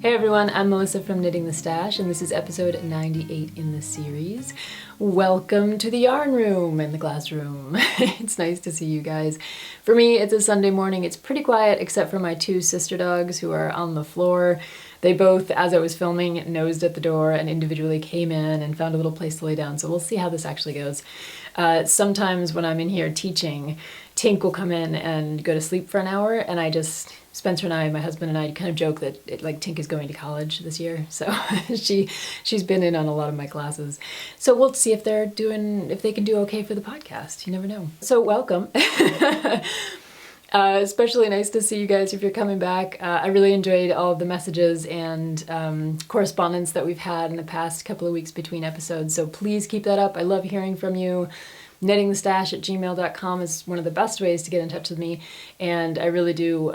Hey everyone, I'm Melissa from Knitting the Stash, and this is episode 98 in the series. Welcome to the yarn room and the glass room. It's nice to see you guys. For me, it's a Sunday morning. It's pretty quiet except for my two sister dogs who are on the floor. They both, as I was filming, nosed at the door and individually came in and found a little place to lay down, so we'll see how this actually goes. Sometimes when I'm in here teaching, Tink will come in and go to sleep for an hour, and Spencer and I, my husband and I, kind of joke that Tink is going to college this year, so she's been in on a lot of my classes. So we'll see if they can do okay for the podcast. You never know. So welcome. Especially nice to see you guys if you're coming back. I really enjoyed all of the messages and correspondence that we've had in the past couple of weeks between episodes, so please keep that up. I love hearing from you. knittingthestash@gmail.com is one of the best ways to get in touch with me, and I really do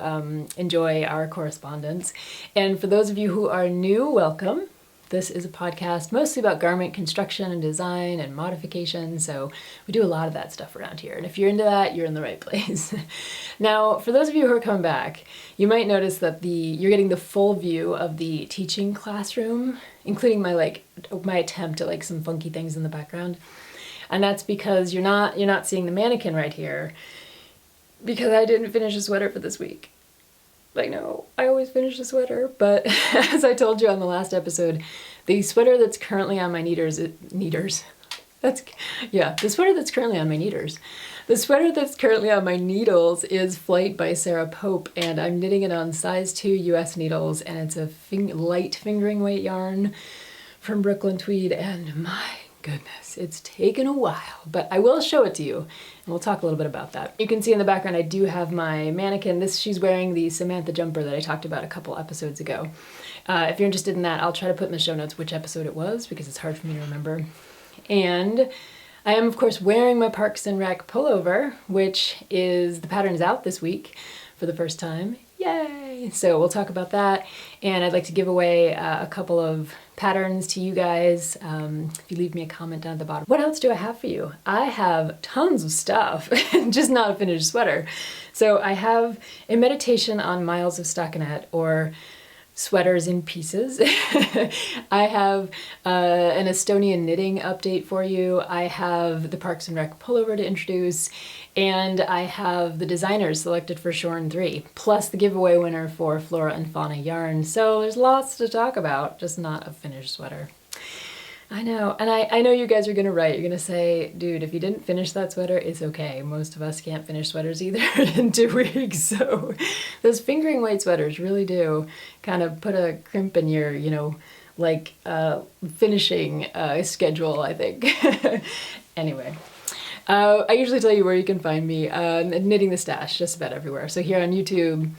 enjoy our correspondence. And for those of you who are new, welcome. This is a podcast mostly about garment construction and design and modification, so we do a lot of that stuff around here, and if you're into that, you're in the right place. Now, for those of you who are coming back, you might notice that you're getting the full view of the teaching classroom, including my attempt at some funky things in the background. And that's because you're not seeing the mannequin right here, because I didn't finish a sweater for this week. I know, I always finish a sweater, but as I told you on the last episode, the sweater that's currently on my The sweater that's currently on my The sweater that's currently on my needles is Flight by Sarah Pope, and I'm knitting it on size 2 US needles, and it's a light fingering weight yarn from Brooklyn Tweed, and my goodness, it's taken a while, but I will show it to you, and we'll talk a little bit about that. You can see in the background I do have my mannequin. She's wearing the Samantha jumper that I talked about a couple episodes ago. If you're interested in that, I'll try to put in the show notes which episode it was, because it's hard for me to remember. And I am, of course, wearing my Parks and Rec Pullover, the pattern is out this week for the first time. Yay! So we'll talk about that, and I'd like to give away a couple of patterns to you guys if you leave me a comment down at the bottom. What else do I have for you? I have tons of stuff, just not a finished sweater. So I have a meditation on miles of stockinette, or sweaters in pieces. I have an Estonian knitting update for you. I have the Parks and Rec Pullover to introduce, and I have the designers selected for Shorn 3, plus the giveaway winner for Flora and Fauna yarn. So there's lots to talk about, just not a finished sweater. I know, and I know you guys are gonna write, you're gonna say, dude, if you didn't finish that sweater, it's okay. Most of us can't finish sweaters either in 2 weeks, so those fingering weight sweaters really do kind of put a crimp in your, finishing schedule, I think. Anyway. I usually tell you where you can find me, Knitting the Stash, just about everywhere. So here on YouTube,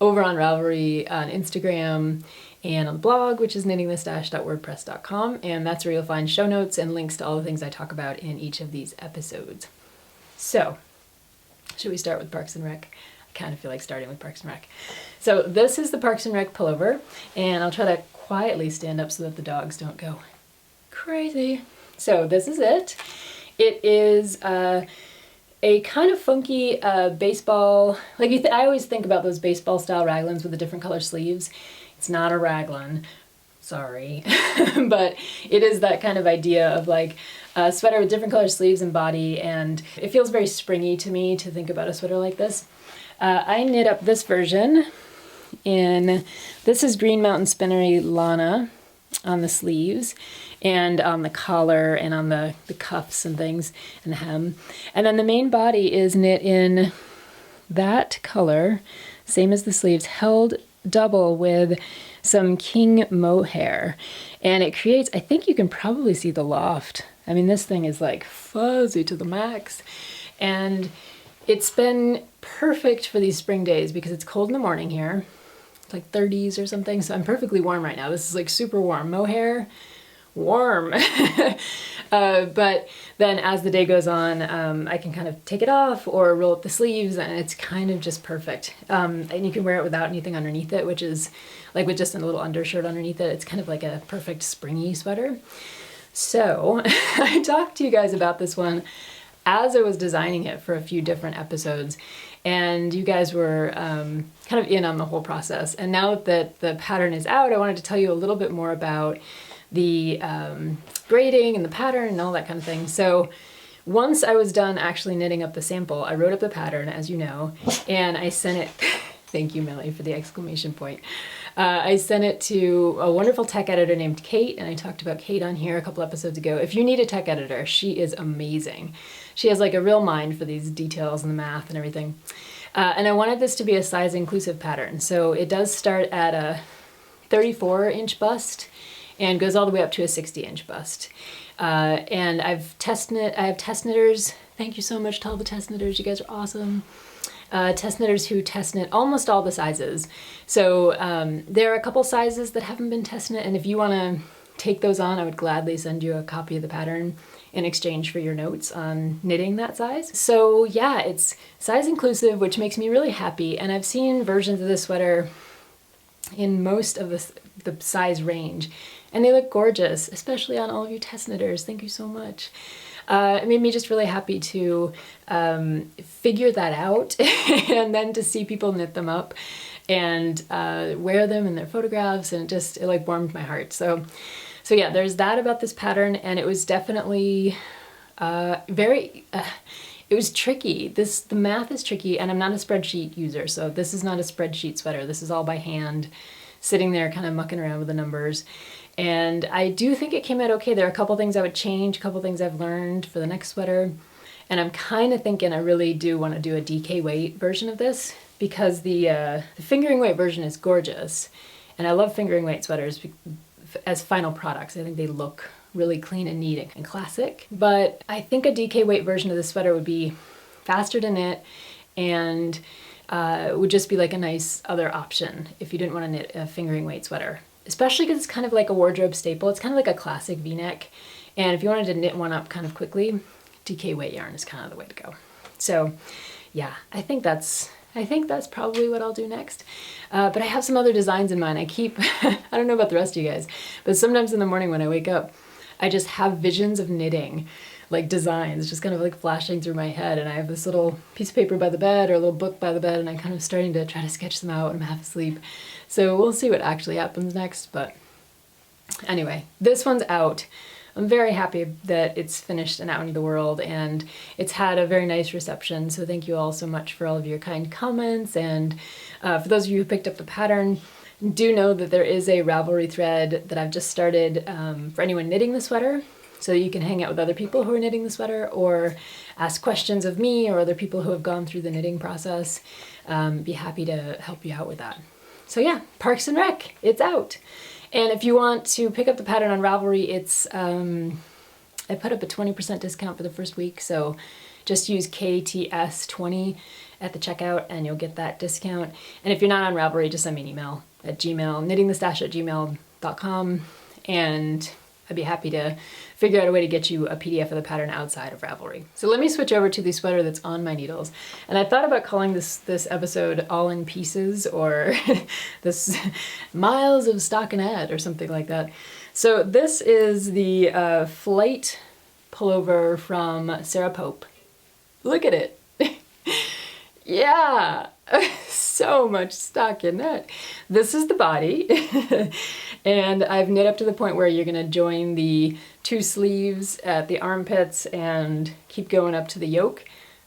over on Ravalry, on Instagram, and on the blog, which is knittingthestash.wordpress.com, and that's where you'll find show notes and links to all the things I talk about in each of these episodes. So, should we start with Parks and Rec? I kind of feel like starting with Parks and Rec. So this is the Parks and Rec Pullover, and I'll try to quietly stand up so that the dogs don't go crazy. So this is it. It is a kind of funky baseball, I always think about those baseball style raglans with the different color sleeves. It's not a raglan, sorry, but it is that kind of idea of a sweater with different color sleeves and body, and it feels very springy to me to think about a sweater like this. I knit up this version this is Green Mountain Spinnery Lana on the sleeves, and on the collar, and on the cuffs and things, and the hem. And then the main body is knit in that color, same as the sleeves, held double with some king mohair, and it creates, I think you can probably see the loft. I mean, this thing is fuzzy to the max, and it's been perfect for these spring days because it's cold in the morning here. It's 30s or something, so I'm perfectly warm right now. This is super warm. Mohair, warm. But then as the day goes on, I can kind of take it off or roll up the sleeves, and it's kind of just perfect. And you can wear it without anything underneath it, which is with just a little undershirt underneath it. It's kind of like a perfect springy sweater. So I talked to you guys about this one as I was designing it for a few different episodes, and you guys were kind of in on the whole process. And now that the pattern is out, I wanted to tell you a little bit more about the braiding and the pattern and all that kind of thing. So once I was done actually knitting up the sample, I wrote up the pattern, as you know, and I sent it, thank you, Millie, for the exclamation point. I sent it to a wonderful tech editor named Kate, and I talked about Kate on here a couple episodes ago. If you need a tech editor, she is amazing. She has like a real mind for these details and the math and everything. And I wanted this to be a size inclusive pattern. So it does start at a 34-inch bust and goes all the way up to a 60-inch bust. And I have test knitters. Thank you so much to all the test knitters. You guys are awesome. Test knitters who test knit almost all the sizes. So there are a couple sizes that haven't been test knit, and if you want to take those on, I would gladly send you a copy of the pattern in exchange for your notes on knitting that size. So yeah, it's size inclusive, which makes me really happy, and I've seen versions of this sweater in most of the size range, and they look gorgeous, especially on all of you test knitters. Thank you so much. It made me just really happy to figure that out and then to see people knit them up and wear them in their photographs, and it like warmed my heart. So yeah, there's that about this pattern, and it was definitely it was tricky. The math is tricky, and I'm not a spreadsheet user, so this is not a spreadsheet sweater. This is all by hand, sitting there kind of mucking around with the numbers. And I do think it came out okay. There are a couple things I would change, a couple things I've learned for the next sweater. And I'm kind of thinking I really do want to do a DK weight version of this, because the fingering weight version is gorgeous. And I love fingering weight sweaters as final products. I think they look really clean and neat and classic. But I think a DK weight version of this sweater would be faster to knit, and would just be like a nice other option if you didn't want to knit a fingering weight sweater. Especially because it's kind of like a wardrobe staple. It's kind of like a classic V-neck. And if you wanted to knit one up kind of quickly, DK weight yarn is kind of the way to go. So yeah, I think that's probably what I'll do next. But I have some other designs in mind. I don't know about the rest of you guys, but sometimes in the morning when I wake up, I just have visions of knitting, like designs just kind of like flashing through my head. And I have this little piece of paper by the bed or a little book by the bed, and I'm kind of starting to try to sketch them out when I'm half asleep. So we'll see what actually happens next. But anyway, this one's out. I'm very happy that it's finished and out into the world, and it's had a very nice reception. So thank you all so much for all of your kind comments. And for those of you who picked up the pattern, do know that there is a Ravelry thread that I've just started for anyone knitting the sweater, so that you can hang out with other people who are knitting the sweater, or ask questions of me or other people who have gone through the knitting process. Be happy to help you out with that. So yeah, Parks and Rec, it's out. And if you want to pick up the pattern on Ravelry, it's I put up a 20% discount for the first week, so just use KTS20 at the checkout and you'll get that discount. And if you're not on Ravelry, just send me an email at knittingthestash@gmail.com, and I'd be happy to figure out a way to get you a PDF of the pattern outside of Ravelry. So let me switch over to the sweater that's on my needles. And I thought about calling this episode All in Pieces, or this Miles of Stockinette or something like that. So this is the flight pullover from Sarah Pope. Look at it. Yeah, so much stockinette. This is the body. And I've knit up to the point where you're gonna join the two sleeves at the armpits and keep going up to the yoke.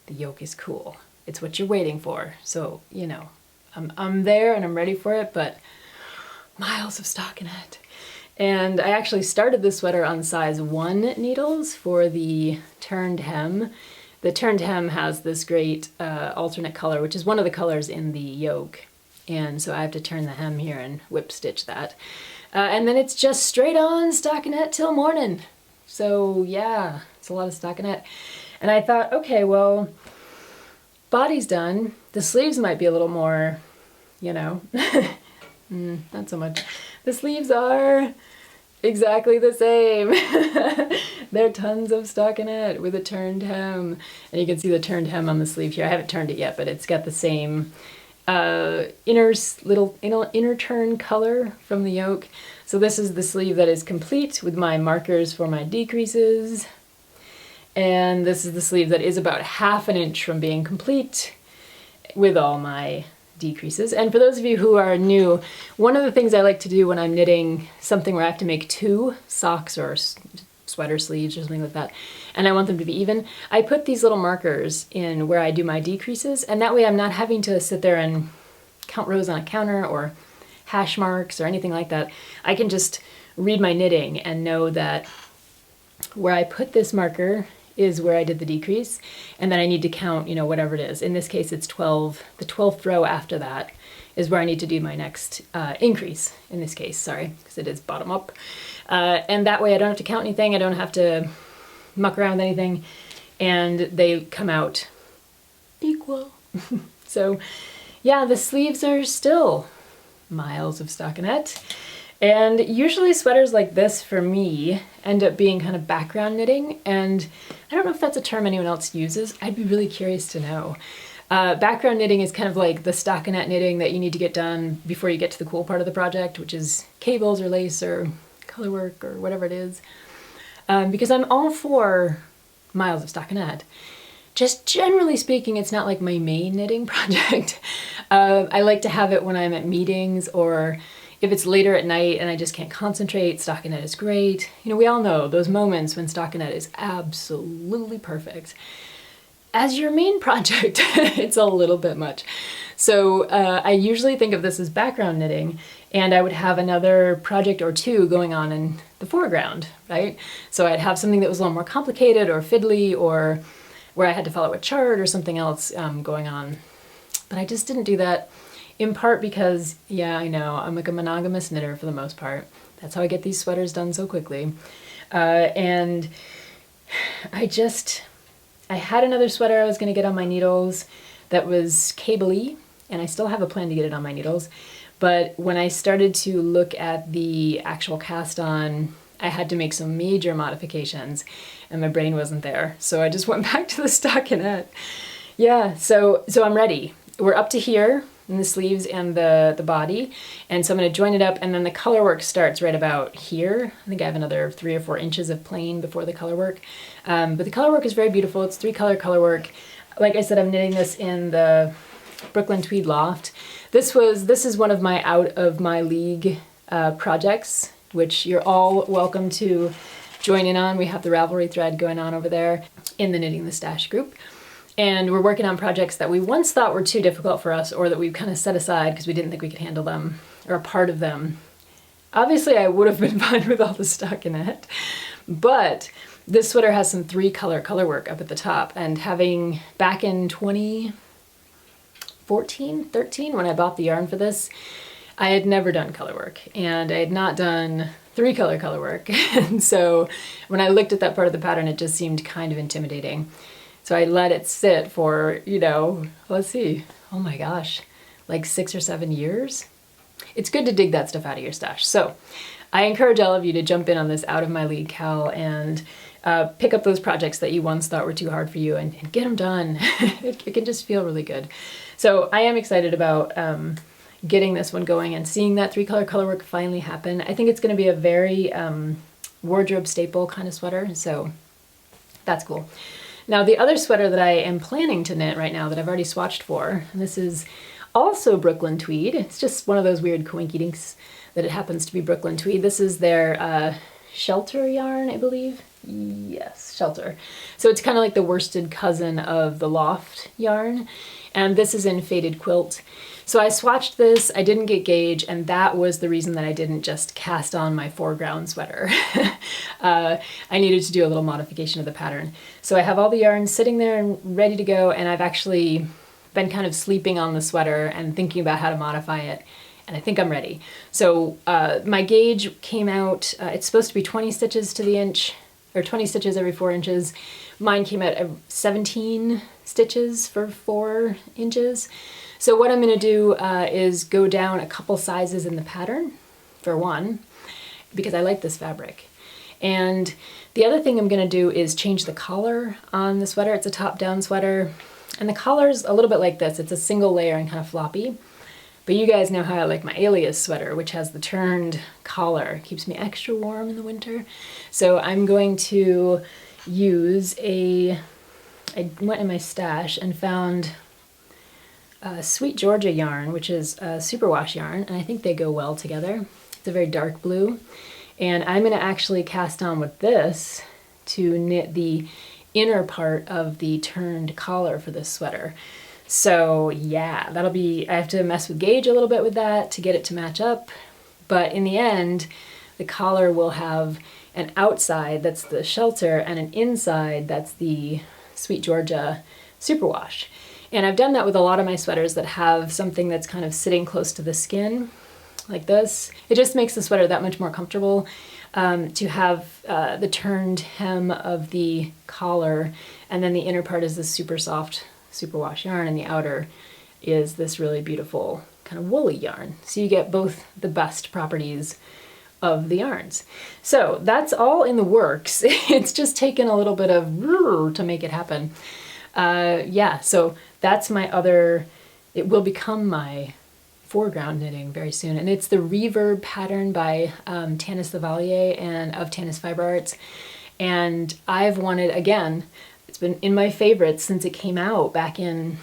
The yoke is cool. It's what you're waiting for. So, you know, I'm there and I'm ready for it, but miles of stockinette. And I actually started this sweater on size 1 needles for the turned hem. The turned hem has this great alternate color, which is one of the colors in the yoke. And so I have to turn the hem here and whip stitch that. And then it's just straight on stockinette till morning. So yeah, it's a lot of stockinette. And I thought, okay, well, body's done. The sleeves might be a little more, you know, not so much. The sleeves are exactly the same. They're tons of stockinette with a turned hem. And you can see the turned hem on the sleeve here. I haven't turned it yet, but it's got the same inner turn color from the yoke. So this is the sleeve that is complete with my markers for my decreases. And this is the sleeve that is about 1/2 inch from being complete with all my decreases. And for those of you who are new, one of the things I like to do when I'm knitting something where I have to make 2 socks or sweater sleeves or something like that, and I want them to be even, I put these little markers in where I do my decreases, and that way I'm not having to sit there and count rows on a counter or hash marks or anything like that. I can just read my knitting and know that where I put this marker is where I did the decrease, and then I need to count, you know, whatever it is. In this case, it's 12. The 12th row after that is where I need to do my next increase, in this case, sorry, because it is bottom up. And that way I don't have to count anything, I don't have to muck around with anything, and they come out equal. So yeah, the sleeves are still miles of stockinette. And usually sweaters like this, for me, end up being kind of background knitting, and I don't know if that's a term anyone else uses. I'd be really curious to know. Background knitting is kind of like the stockinette knitting that you need to get done before you get to the cool part of the project, which is cables or lace or color work or whatever it is. Because I'm all for miles of stockinette. Just generally speaking, it's not like my main knitting project. I like to have it when I'm at meetings, or if it's later at night and I just can't concentrate, stockinette is great. You know, we all know those moments when stockinette is absolutely perfect. As your main project, it's a little bit much. So I usually think of this as background knitting, and I would have another project or 2 going on in the foreground, right? So I'd have something that was a little more complicated or fiddly, or where I had to follow a chart or something else going on. But I just didn't do that. In part because, yeah, I know, I'm like a monogamous knitter for the most part. That's how I get these sweaters done so quickly. And I had another sweater I was gonna get on my needles that was cable-y, and I still have a plan to get it on my needles. But when I started to look at the actual cast on, I had to make some major modifications, and my brain wasn't there. So I just went back to the stockinette. Yeah, so I'm ready. We're up to here in the sleeves and the body, and so I'm going to join it up, and then the color work starts right about here. I think I have another 3 or 4 inches of plain before the color work, but the color work is very beautiful. It's 3-color color work. Like I said, I'm knitting this in the Brooklyn Tweed loft. This is one of my out of my league projects, which you're all welcome to join in on. We have the Ravalry thread going on over there in the Knitting the Stash group. And we're working on projects that we once thought were too difficult for us, or that we've kind of set aside because we didn't think we could handle them, or a part of them. Obviously, I would have been fine with all the stockinette, but this sweater has some 3-color color work up at the top, and having back in 2014, 13, when I bought the yarn for this, I had never done color work, and I had not done 3-color color work. And so when I looked at that part of the pattern, it just seemed kind of intimidating. So I let it sit for, you know, let's see, oh my gosh, like 6 or 7 years. It's good to dig that stuff out of your stash. So I encourage all of you to jump in on this out of my league, Cal, and pick up those projects that you once thought were too hard for you, and get them done. It can just feel really good. So I am excited about getting this one going and seeing that 3-color color work finally happen. I think it's going to be a very wardrobe staple kind of sweater, so that's cool. Now the other sweater that I am planning to knit right now that I've already swatched for, and this is also Brooklyn Tweed. It's just one of those weird coinky-dinks that it happens to be Brooklyn Tweed. This is their Shelter yarn, I believe. Yes, Shelter. So it's kind of like the worsted cousin of the Loft yarn, and this is in Faded Quilt. So I swatched this, I didn't get gauge, and that was the reason that I didn't just cast on my foreground sweater. I needed to do a little modification of the pattern. So I have all the yarn sitting there and ready to go, and I've actually been kind of sleeping on the sweater and thinking about how to modify it, and I think I'm ready. So my gauge came out, it's supposed to be 20 stitches to the inch, or 20 stitches every 4 inches. Mine came out at 17 stitches for 4 inches. So what I'm going to do is go down a couple sizes in the pattern, for one, because I like this fabric. And the other thing I'm going to do is change the collar on the sweater. It's a top-down sweater, and the collar's a little bit like this. It's a single layer and kind of floppy. But you guys know how I like my Alias sweater, which has the turned collar. It keeps me extra warm in the winter. So I'm going to use I went in my stash and found Sweet Georgia yarn, which is a superwash yarn, and I think they go well together. It's a very dark blue, and I'm going to actually cast on with this to knit the inner part of the turned collar for this sweater. So yeah, that'll be, I have to mess with gauge a little bit with that to get it to match up, but in the end, the collar will have an outside that's the shelter and an inside that's the Sweet Georgia superwash. And I've done that with a lot of my sweaters that have something that's kind of sitting close to the skin, like this. It just makes the sweater that much more comfortable to have the turned hem of the collar, and then the inner part is this super soft superwash yarn, and the outer is this really beautiful kind of woolly yarn. So you get both the best properties of the yarns. So that's all in the works. It's just taken a little bit of to make it happen. Yeah, so that's my other, it will become my foreground knitting very soon. And it's the Reverb pattern by Tanis Lavalier and of Tanis Fiber Arts. And I've wanted, again, it's been in my favorites since it came out back in,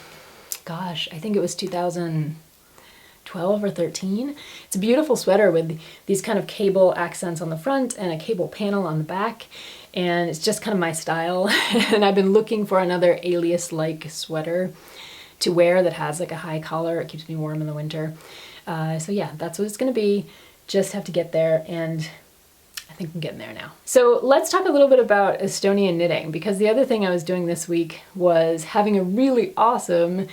gosh, I think it was 2012 or 13. It's a beautiful sweater with these kind of cable accents on the front and a cable panel on the back. And it's just kind of my style. And I've been looking for another alias-like sweater to wear that has like a high collar. It keeps me warm in the winter. So yeah, that's what it's gonna be. Just have to get there, and I think I'm getting there now. So let's talk a little bit about Estonian knitting, because the other thing I was doing this week was having a really awesome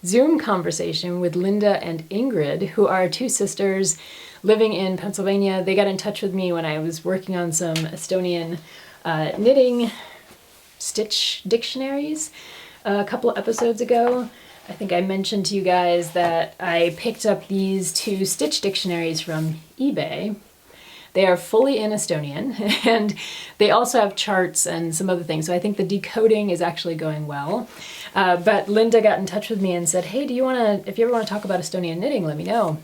Zoom conversation with Linda and Ingrid, who are two sisters living in Pennsylvania. They got in touch with me when I was working on some Estonian knitting stitch dictionaries a couple of episodes ago. I think I mentioned to you guys that I picked up these two stitch dictionaries from eBay. They are fully in Estonian, and they also have charts and some other things. So I think the decoding is actually going well. But Linda got in touch with me and said, hey, if you ever want to talk about Estonian knitting, let me know.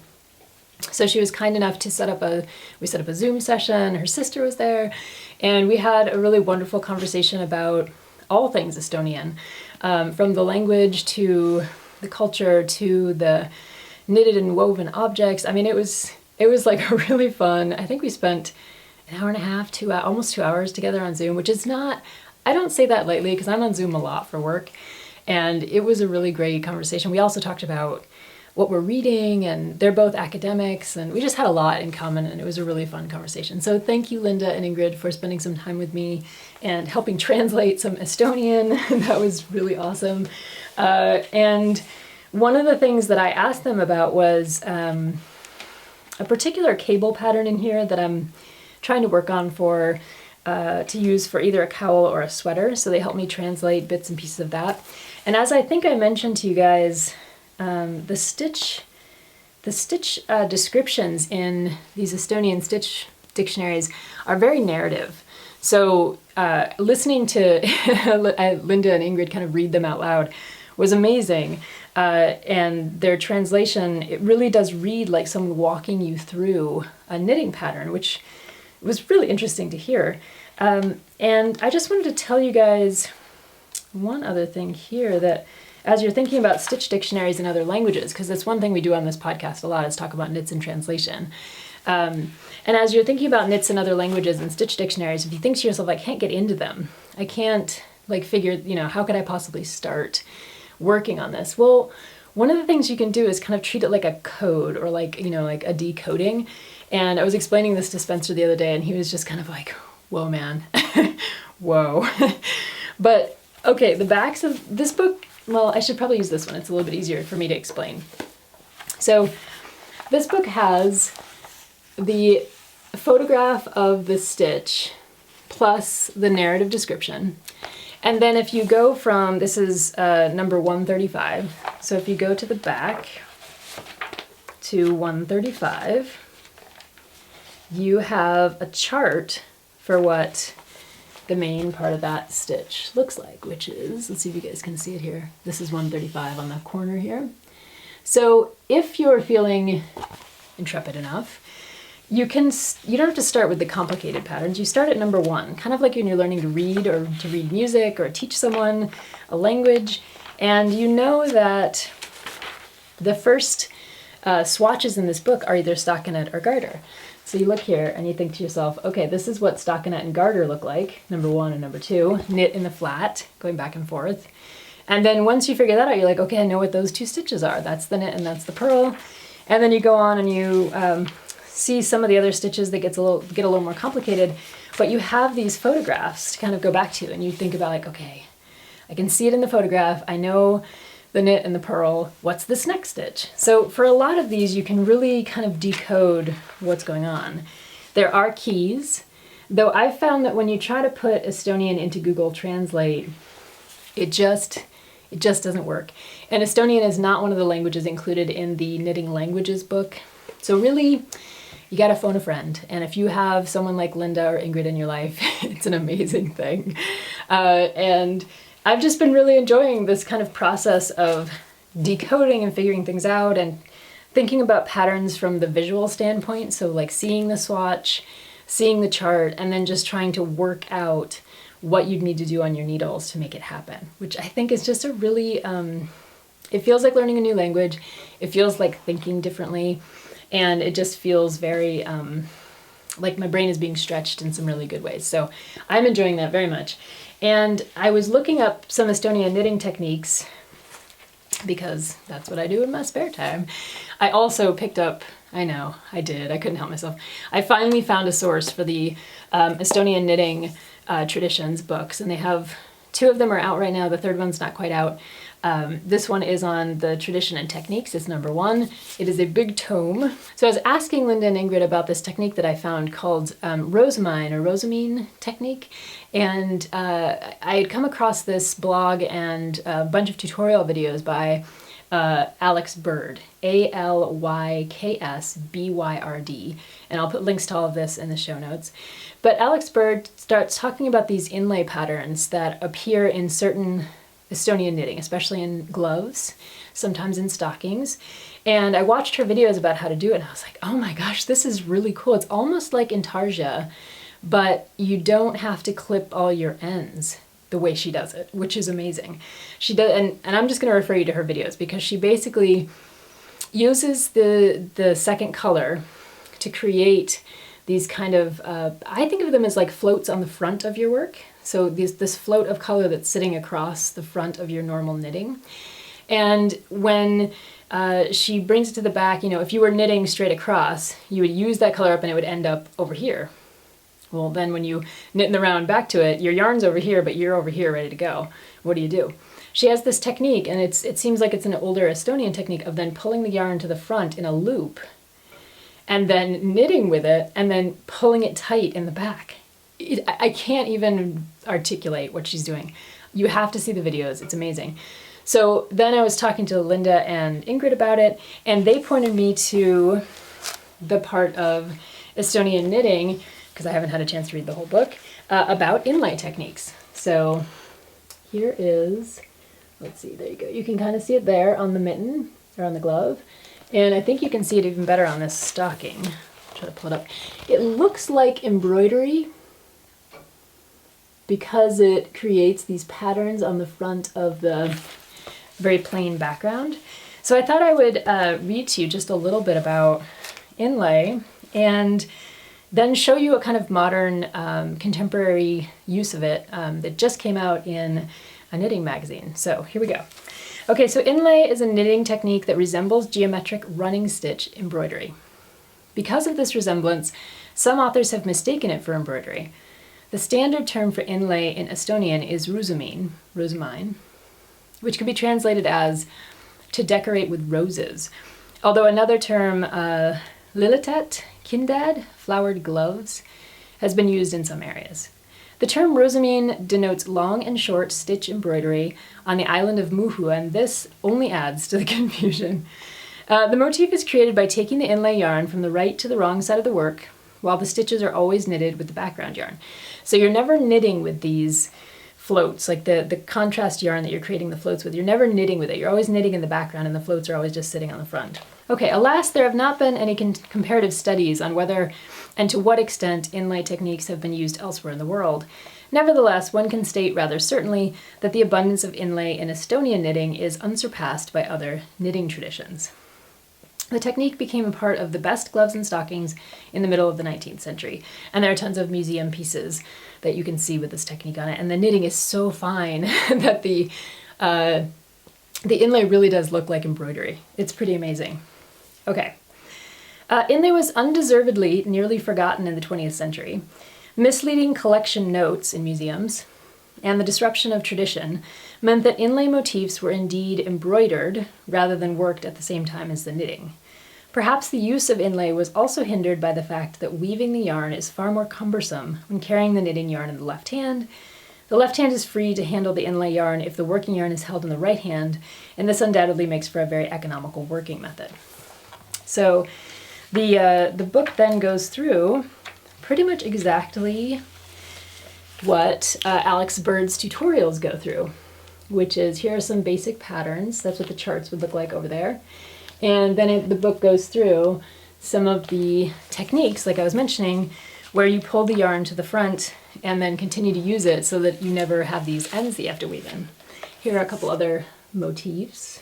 So she was kind enough to set up a Zoom session. Her sister was there, and we had a really wonderful conversation about all things Estonian, from the language to the culture to the knitted and woven objects. I mean, it was like a really fun, I think we spent an hour and a half, almost 2 hours together on Zoom, which is not, I don't say that lightly because I'm on Zoom a lot for work, and it was a really great conversation. We also talked about what we're reading, and they're both academics, and we just had a lot in common, and it was a really fun conversation. So thank you, Linda and Ingrid, for spending some time with me and helping translate some Estonian. That was really awesome. And one of the things that I asked them about was a particular cable pattern in here that I'm trying to work on to use for either a cowl or a sweater. So they helped me translate bits and pieces of that. And as I think I mentioned to you guys, the stitch descriptions in these Estonian stitch dictionaries are very narrative. So listening to Linda and Ingrid kind of read them out loud was amazing. And their translation, it really does read like someone walking you through a knitting pattern, which was really interesting to hear. And I just wanted to tell you guys one other thing here, that as you're thinking about stitch dictionaries in other languages, because that's one thing we do on this podcast a lot, is talk about knits in translation. And as you're thinking about knits in other languages and stitch dictionaries, if you think to yourself, I can't get into them, I can't figure, how could I possibly start working on this? Well, one of the things you can do is kind of treat it like a code, or like a decoding. And I was explaining this to Spencer the other day, and he was just kind of like, whoa, man, whoa. But okay, the backs of this book, well, I should probably use this one. It's a little bit easier for me to explain. So this book has the photograph of the stitch plus the narrative description. And then if you go from, this is number 135, so if you go to the back to 135, you have a chart for what the main part of that stitch looks like, which is, let's see if you guys can see it here. This is 135 on the corner here. So if you're feeling intrepid enough, you don't have to start with the complicated patterns. You start at number 1, kind of like when you're learning to read or to read music or teach someone a language. And you know that the first swatches in this book are either stockinette or garter. So you look here and you think to yourself, okay, this is what stockinette and garter look like, number 1 and number 2, knit in the flat, going back and forth. And then once you figure that out, you're like, okay, I know what those 2 stitches are. That's the knit and that's the purl. And then you go on and you see some of the other stitches that get a little more complicated, but you have these photographs to kind of go back to, and you think about like, okay, I can see it in the photograph. I know the knit and the purl. What's this next stitch? So for a lot of these, you can really kind of decode what's going on. There are keys, though I've found that when you try to put Estonian into Google Translate, it just doesn't work. And Estonian is not one of the languages included in the Knitting Languages book. So really, you gotta phone a friend. And if you have someone like Linda or Ingrid in your life, it's an amazing thing. And I've just been really enjoying this kind of process of decoding and figuring things out and thinking about patterns from the visual standpoint. So like seeing the swatch, seeing the chart, and then just trying to work out what you'd need to do on your needles to make it happen, which I think is just a really, it feels like learning a new language. It feels like thinking differently. And it just feels very, like my brain is being stretched in some really good ways. So I'm enjoying that very much. And I was looking up some Estonian knitting techniques because that's what I do in my spare time. I also picked up, I know, I couldn't help myself. I finally found a source for the Estonian knitting traditions books, and they have 2 of them are out right now. The 3rd one's not quite out. This one is on the tradition and techniques. It's number 1. It is a big tome. So I was asking Linda and Ingrid about this technique that I found called rosamine technique. And I had come across this blog and a bunch of tutorial videos by Alex Bird, ALYKSBYRD. And I'll put links to all of this in the show notes. But Alex Bird starts talking about these inlay patterns that appear in certain Estonian knitting, especially in gloves, sometimes in stockings. And I watched her videos about how to do it, and I was like, oh my gosh, this is really cool. It's almost like intarsia, but you don't have to clip all your ends the way she does it, which is amazing. She does, and I'm just going to refer you to her videos because she basically uses the second color to create these kind of, I think of them as like floats on the front of your work. So this float of color that's sitting across the front of your normal knitting. And when she brings it to the back, if you were knitting straight across, you would use that color up and it would end up over here. Well, then when you knit in the round back to it, your yarn's over here, but you're over here ready to go. What do? She has this technique, and it seems like it's an older Estonian technique of then pulling the yarn to the front in a loop and then knitting with it and then pulling it tight in the back. I can't even articulate what she's doing. You have to see the videos. It's amazing. So then I was talking to Linda and Ingrid about it, and they pointed me to the part of Estonian knitting, because I haven't had a chance to read the whole book, about inlay techniques. So here is, let's see, there you go. You can kind of see it there on the mitten, or on the glove. And I think you can see it even better on this stocking. I'll try to pull it up. It looks like embroidery, because it creates these patterns on the front of the very plain background. So I thought I would read to you just a little bit about inlay and then show you a kind of modern contemporary use of it that just came out in a knitting magazine. So here we go. Okay, so inlay is a knitting technique that resembles geometric running stitch embroidery. Because of this resemblance, some authors have mistaken it for embroidery. The standard term for inlay in Estonian is rosamine, which can be translated as to decorate with roses. Although another term, lilletet, kindad, flowered gloves, has been used in some areas. The term rosamine denotes long and short stitch embroidery on the island of Muhu, and this only adds to the confusion. The motif is created by taking the inlay yarn from the right to the wrong side of the work, while the stitches are always knitted with the background yarn. So you're never knitting with these floats, like the contrast yarn that you're creating the floats with. You're never knitting with it. You're always knitting in the background and the floats are always just sitting on the front. Okay, alas, there have not been any comparative studies on whether and to what extent inlay techniques have been used elsewhere in the world. Nevertheless, one can state rather certainly that the abundance of inlay in Estonian knitting is unsurpassed by other knitting traditions. The technique became a part of the best gloves and stockings in the middle of the 19th century, and there are tons of museum pieces that you can see with this technique on it, and the knitting is so fine that the inlay really does look like embroidery. It's pretty amazing. Okay. Inlay was undeservedly nearly forgotten in the 20th century. Misleading collection notes in museums and the disruption of tradition meant that inlay motifs were indeed embroidered rather than worked at the same time as the knitting. Perhaps the use of inlay was also hindered by the fact that weaving the yarn is far more cumbersome when carrying the knitting yarn in the left hand. The left hand is free to handle the inlay yarn if the working yarn is held in the right hand, and this undoubtedly makes for a very economical working method. So the book then goes through pretty much exactly what Alex Bird's tutorials go through, which is here are some basic patterns. That's what the charts would look like over there. And then the book goes through some of the techniques, like I was mentioning, where you pull the yarn to the front and then continue to use it so that you never have these ends that you have to weave in. Here are a couple other motifs.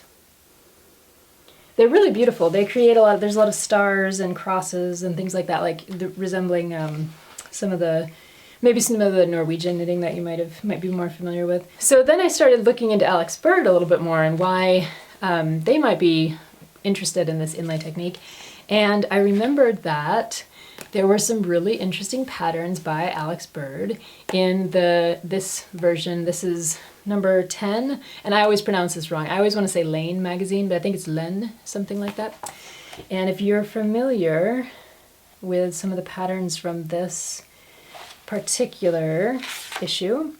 They're really beautiful. They create there's a lot of stars and crosses and things like that, like resembling maybe some of the Norwegian knitting that you might be more familiar with. So then I started looking into Alex Bird a little bit more and why they might be interested in this inlay technique. And I remembered that there were some really interesting patterns by Alex Bird in this version. This is number 10, and I always pronounce this wrong. I always want to say Lane magazine, but I think it's Len, something like that. And if you're familiar with some of the patterns from this particular issue,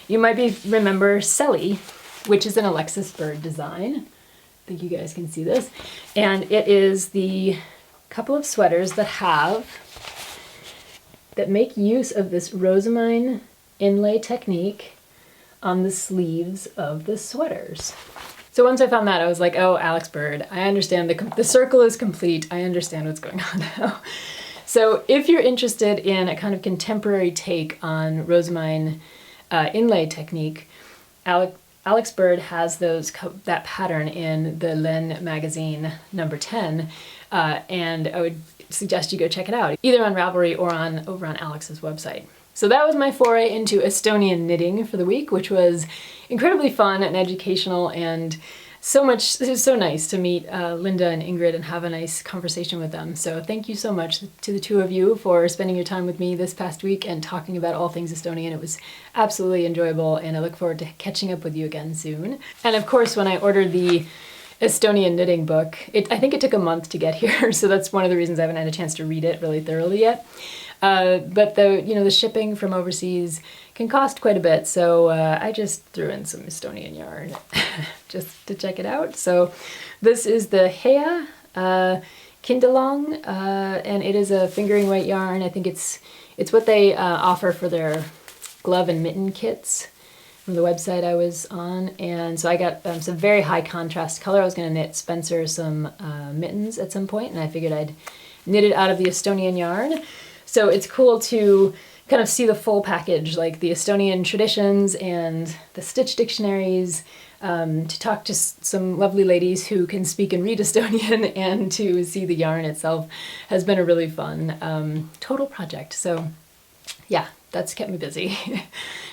you might remember Selly, which is an Alexis Bird design. I think you guys can see this. And it is the couple of sweaters that make use of this rosamine inlay technique on the sleeves of the sweaters. So once I found that, I was like, oh, Alex Bird, I understand, the circle is complete. I understand what's going on now. So if you're interested in a kind of contemporary take on rosamine inlay technique, Alex Bird has that pattern in the Len magazine number 10, and I would suggest you go check it out, either on Ravalry or over on Alex's website. So that was my foray into Estonian knitting for the week, which was incredibly fun and educational, and it was so nice to meet Linda and Ingrid and have a nice conversation with them. So thank you so much to the two of you for spending your time with me this past week and talking about all things Estonian. It was absolutely enjoyable, and I look forward to catching up with you again soon. And of course, when I ordered the Estonian knitting book, I think it took a month to get here, so that's one of the reasons I haven't had a chance to read it really thoroughly yet. But the shipping from overseas can cost quite a bit, so I just threw in some Estonian yarn just to check it out. So this is the Hea Kindalong, and it is a fingering weight yarn. I think it's what they offer for their glove and mitten kits from the website I was on, and so I got some very high contrast color. I was going to knit Spencer some mittens at some point, and I figured I'd knit it out of the Estonian yarn. So it's cool to kind of see the full package, like the Estonian traditions and the stitch dictionaries, to talk to some lovely ladies who can speak and read Estonian, and to see the yarn itself has been a really fun total project. So yeah, that's kept me busy.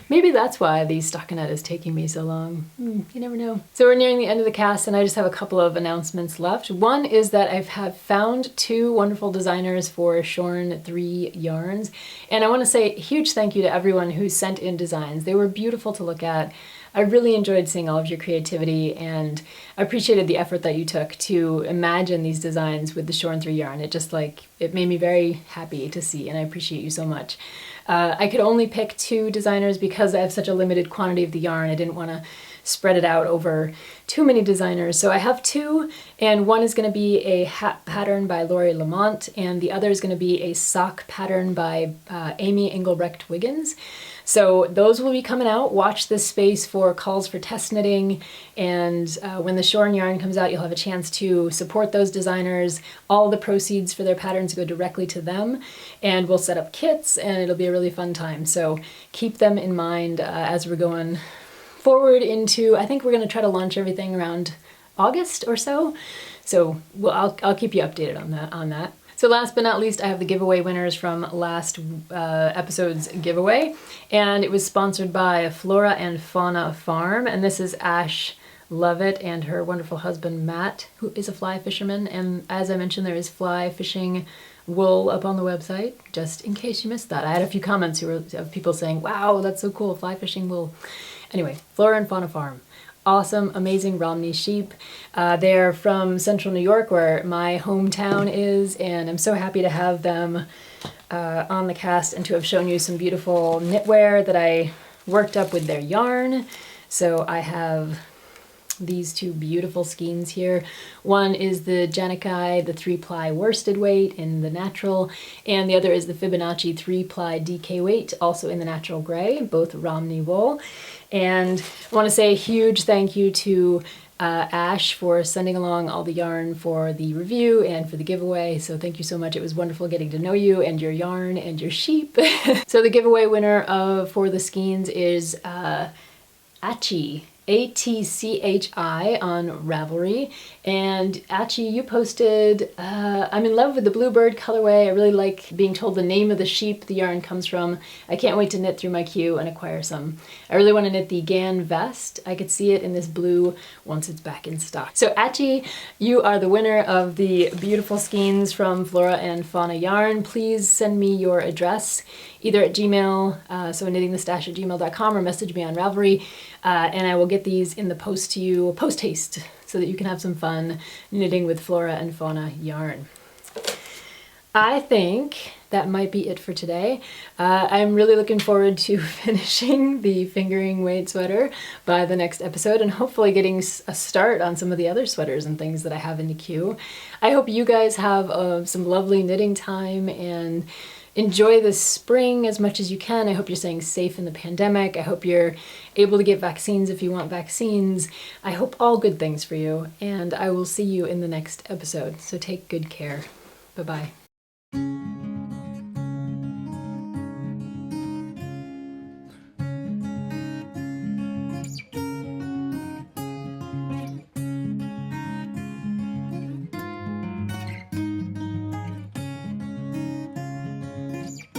Maybe that's why the stockinette is taking me so long. You never know. So we're nearing the end of the cast, and I just have a couple of announcements left. One is that I've found two wonderful designers for Shorn 3 yarns, and I want to say a huge thank you to everyone who sent in designs. They were beautiful to look at. I really enjoyed seeing all of your creativity, and I appreciated the effort that you took to imagine these designs with the Shorn 3 yarn. It made me very happy to see, and I appreciate you so much. I could only pick two designers because I have such a limited quantity of the yarn. I didn't want to spread it out over too many designers. So I have two, and one is going to be a hat pattern by Laurie Lamont, and the other is going to be a sock pattern by Amy Engelbrecht Wiggins. So those will be coming out. Watch this space for calls for test knitting, and when the Shorn yarn comes out, you'll have a chance to support those designers. All the proceeds for their patterns go directly to them, and we'll set up kits, and it'll be a really fun time. So keep them in mind as we're going forward into, I think we're going to try to launch everything around August or so. So I'll keep you updated on that. So last but not least, I have the giveaway winners from last episode's giveaway, and it was sponsored by Flora and Fauna Farm, and this is Ash Lovett and her wonderful husband Matt, who is a fly fisherman, and as I mentioned, there is fly fishing wool up on the website, just in case you missed that. I had a few comments of people saying, wow, that's so cool, fly fishing wool. Anyway, Flora and Fauna Farm. Awesome, amazing Romney sheep. They're from central New York, where my hometown is, and I'm so happy to have them on the cast and to have shown you some beautiful knitwear that I worked up with their yarn. So I have these two beautiful skeins here. One is the Janikai, the 3-ply worsted weight in the natural, and the other is the Fibonacci 3-ply DK weight, also in the natural gray, both Romney wool. And I want to say a huge thank you to Ash for sending along all the yarn for the review and for the giveaway. So thank you so much. It was wonderful getting to know you and your yarn and your sheep. So the giveaway winner for the skeins is Achi. ATCHI on Ravalry, and Achi, you posted, I'm in love with the bluebird colorway. I really like being told the name of the sheep the yarn comes from. I can't wait to knit through my queue and acquire some. I really want to knit the Gan vest. I could see it in this blue once it's back in stock. So Achi, you are the winner of the beautiful skeins from Flora and Fauna Yarn. Please send me your address either at Gmail, so knittingthestash@gmail.com, or message me on Ravelry, and I will get these in the post to you post haste so that you can have some fun knitting with Flora and Fauna yarn. I think that might be it for today. I'm really looking forward to finishing the fingering weight sweater by the next episode, and hopefully getting a start on some of the other sweaters and things that I have in the queue. I hope you guys have some lovely knitting time and enjoy the spring as much as you can. I hope you're staying safe in the pandemic. I hope you're able to get vaccines if you want vaccines. I hope all good things for you, and I will see you in the next episode. So take good care. Bye-bye.